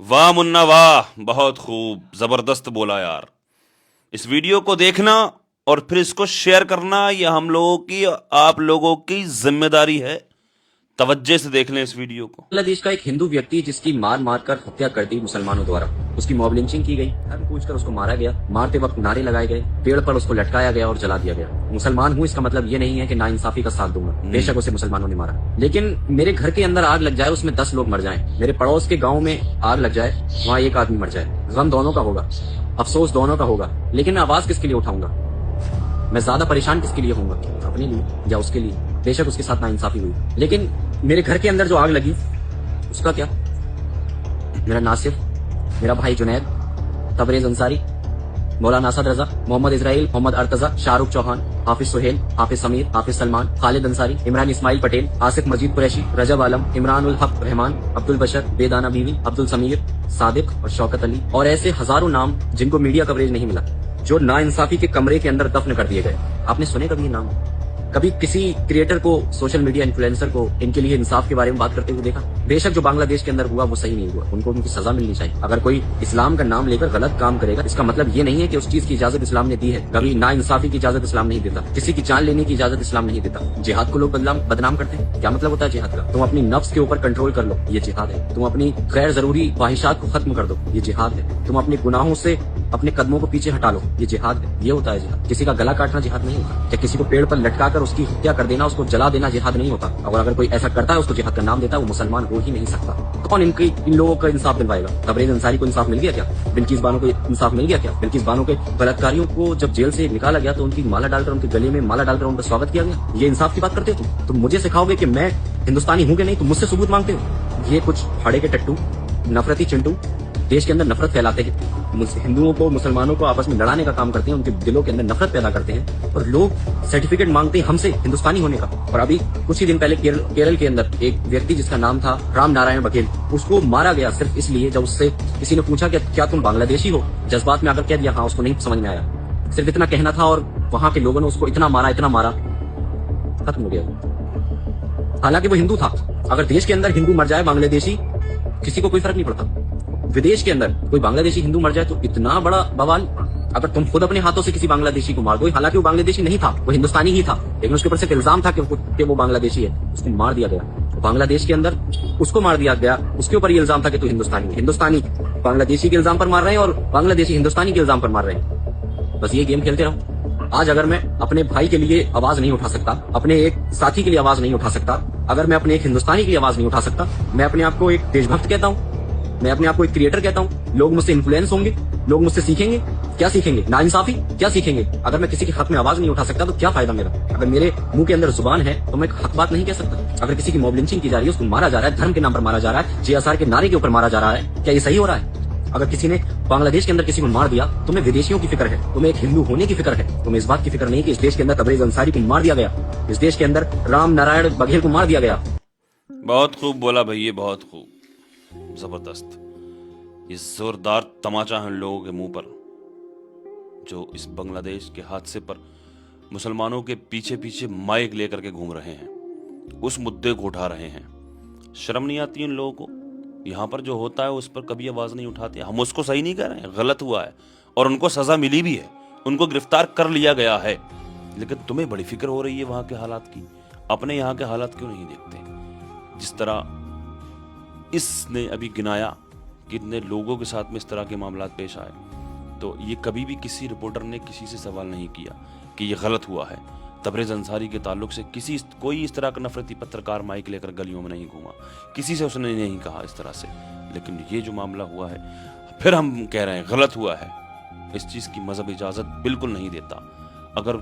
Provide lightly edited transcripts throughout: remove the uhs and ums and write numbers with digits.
वाह मुन्ना वाह, बहुत खूब, जबरदस्त बोला यार। इस वीडियो को देखना और फिर इसको शेयर करना, यह हम लोगों की, आप लोगों की जिम्मेदारी है। तवज्जे से देख लें इस वीडियो को। बांग्लादेश का एक हिंदू व्यक्ति जिसकी मार मार कर हत्या कर दी मुसलमानों द्वारा, उसकी मॉब लिंचिंग की गई, धर्म पूछकर उसको मारा गया, मारते वक्त नारे लगाए गए, पेड़ पर उसको लटकाया गया और जला दिया गया। मुसलमान हूँ इसका मतलब ये नहीं है कि नाइंसाफी का साथ दूंगा, बेशक उसे मुसलमानों ने मारा, लेकिन मेरे घर के अंदर आग लग जाए, उसमें 10 लोग मर जाएं, मेरे पड़ोस के गाँव में आग लग जाए, वहाँ एक आदमी मर जाए, गम दोनों का होगा, अफसोस दोनों का होगा, लेकिन मैं आवाज किसके लिए उठाऊंगा? मैं ज्यादा परेशान किसके लिए होऊंगा? अपने लिए या उसके लिए? बेशक उसके साथ नाइंसाफी हुई, लेकिन मेरे घर के अंदर जो आग लगी उसका क्या? मेरा नासिर, मेरा भाई जुनैद, तबरेज अंसारी, मौलाना असद रजा, मोहम्मद इजराइल, मोहम्मद अर्तजा, शाहरुख चौहान, हाफिज सुहेल, हाफिज समीर, हाफिज सलमान, खालिद अंसारी, इमरान इस्माइल पटेल, आसिफ मजीद कुरैशी, रजब आलम, इमरान उल हक रहमान, अब्दुल बशर, बेदाना बीवी, अब्दुल समीर, सादिक और शौकत अली और ऐसे हजारों नाम जिनको मीडिया कवरेज नहीं मिला, जो नाइंसाफी के कमरे के अंदर दफन कर दिए गए। आपने सुने कभी ये नाम? कभी किसी क्रिएटर को, सोशल मीडिया इन्फ्लुएंसर को इनके लिए इंसाफ के बारे में बात करते हुए देखा? बेशक जो बांग्लादेश के अंदर हुआ वो सही नहीं हुआ, उनको उनकी सजा मिलनी चाहिए। अगर कोई इस्लाम का नाम लेकर गलत काम करेगा, इसका मतलब ये नहीं है कि उस चीज की इजाजत इस्लाम ने दी है। कभी नाइंसाफी की इजाजत इस्लाम नहीं देता, किसी की जान लेने की इजाजत इस्लाम नहीं देता। जिहाद को लोग बदनाम करते हैं, क्या मतलब होता है जिहाद का? तुम अपनी नफ्स के ऊपर कंट्रोल कर लो, ये जिहाद है। तुम अपनी गैर जरूरी ख्वाहिशात को खत्म कर दो, ये जिहाद है। तुम अपने गुनाहों से अपने कदमों को पीछे हटा लो, ये जिहाद है। ये होता है जिहाद। किसी का गला काटना जिहाद नहीं होता, या किसी को पेड़ पर लटकाकर उसकी हत्या कर देना, उसको जला देना जिहाद नहीं होता। और अगर कोई ऐसा करता है, उसको जिहाद का नाम देता है, वो मुसलमान हो ही नहीं सकता। कौन इन लोगों का इंसाफ दिलवाएगा? तबरेज अंसारी को इंसाफ मिल गया क्या? बिल्किस बानो को इंसाफ मिल गया क्या? बिल्किस बानो के बलात्कारियों को जब जेल से निकाला गया तो उनकी माला डालकर, उनके गले में माला डालकर उनका स्वागत किया गया। ये इंसाफ की बात करते हो तुम मुझे सिखाओगे कि मैं हिंदुस्तानी हूँ कि नहीं? तुम मुझसे सबूत मांगते हो? ये कुछ फाड़े के टट्टू, नफरती चिंटू देश के अंदर नफरत फैलाते हैं, हिंदुओं को, मुसलमानों को आपस में लड़ाने का काम करते हैं, उनके दिलों के अंदर नफरत पैदा करते हैं, और लोग सर्टिफिकेट मांगते हैं हमसे हिंदुस्तानी होने का। और अभी कुछ ही दिन पहले केरल के अंदर एक व्यक्ति जिसका नाम था राम नारायण बघेल, उसको मारा गया सिर्फ इसलिए जब उससे किसी ने पूछा कि क्या तुम बांग्लादेशी हो? जज्बात में आकर कह दिया हाँ, उसको नहीं समझ में आया, सिर्फ इतना कहना था, और वहां के लोगों ने उसको इतना मारा, खत्म हो गया। हालांकि वो हिंदू था। अगर देश के अंदर हिंदू मर जाए, बांग्लादेशी, किसी को कोई फर्क नहीं पड़ता। विदेश के अंदर कोई बांग्लादेशी हिंदू मर जाए तो इतना बड़ा बवाल। अगर तुम खुद अपने हाथों से किसी बांग्लादेशी को मार दो, हालांकि वो बांग्लादेशी नहीं था, वो हिंदुस्तानी ही था, लेकिन उसके ऊपर सिर्फ इल्जाम था कि वो बांग्लादेशी है, उसको मार दिया गया। तो बांग्लादेश के अंदर उसको मार दिया गया, उसके ऊपर ये इल्जाम था कि तू हिंदुस्तानी बांग्लादेशी के इल्जाम पर मार रहे हैं और बांग्लादेशी हिंदुस्तानी के इल्जाम पर मार रहे हैं। बस ये गेम खेलते रहो। आज अगर मैं अपने भाई के लिए आवाज नहीं उठा सकता, अपने एक साथी के लिए आवाज नहीं उठा सकता, अगर मैं अपने एक हिंदुस्तानी के लिए आवाज नहीं उठा सकता, मैं अपने आप को एक देशभक्त कहता हूँ, मैं अपने आप को एक क्रिएटर कहता हूँ, लोग मुझसे इन्फ्लुएंस होंगे, लोग मुझसे सीखेंगे। क्या सीखेंगे? नाइंसाफी। क्या सीखेंगे? अगर मैं किसी के हक में आवाज नहीं उठा सकता तो क्या फायदा मेरा? अगर मेरे मुंह के अंदर जुबान है तो मैं हक बात नहीं कह सकता। अगर किसी की मॉब लिंचिंग की जा रही है, उसको मारा जा रहा है, धर्म के नाम पर मारा जा रहा है, जेएसआर के नारे के ऊपर मारा जा रहा है, क्या ये सही हो रहा है? अगर किसी ने बांग्लादेश के अंदर किसी को मार दिया, तुम्हें विदेशियों की फिक्र है, तुम्हें एक हिंदू होने की फिक्र है, तुम्हें इस बात की फिक्र नहीं कि इस देश के अंदर तबरेज अंसारी को मार दिया गया, इस देश के अंदर राम नारायण बघेल को मार दिया गया। बहुत खूब बोला भैया, बहुत खूब, जबरदस्त। ये जोरदार तमाचा है उन लोगों के मुंह पर जो इस बांग्लादेश के हादसे पर मुसलमानों के पीछे पीछे माइक लेकर के घूम रहे हैं, उस मुद्दे को उठा रहे हैं। शर्म नहीं आती उन लोगों को? यहाँ पर जो होता है उस पर कभी आवाज नहीं उठाते। हम उसको सही नहीं कह रहे हैं, गलत हुआ है और उनको सजा मिली भी है, उनको गिरफ्तार कर लिया गया है, लेकिन तुम्हें बड़ी फिक्र हो रही है वहां के हालात की। अपने यहाँ के हालात क्यों नहीं देखते? जिस तरह इसने अभी गिनाया कितने लोगों के साथ में इस तरह के मामला पेश आए, तो ये कभी भी किसी रिपोर्टर ने किसी से सवाल नहीं किया कि ये गलत हुआ है। तबरेज अंसारी के ताल्लुक से कोई इस तरह का नफरती पत्रकार माइक लेकर गलियों में नहीं घूमा, किसी से उसने नहीं कहा इस तरह से। लेकिन ये जो मामला हुआ है, फिर हम कह रहे हैं गलत हुआ है। इस चीज की मजहब इजाजत बिल्कुल नहीं देता। अगर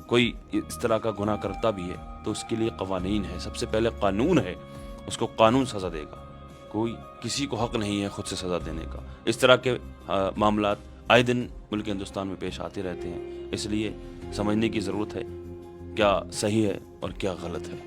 कोई इस तरह का गुनाह करता भी है तो उसके लिए कवानीन है, सबसे पहले कानून है, उसको कानून सजा देगा। कोई किसी को हक नहीं है खुद से सजा देने का। इस तरह के मामलात आए दिन मुल्क हिंदुस्तान में पेश आते रहते हैं, इसलिए समझने की ज़रूरत है क्या सही है और क्या गलत है।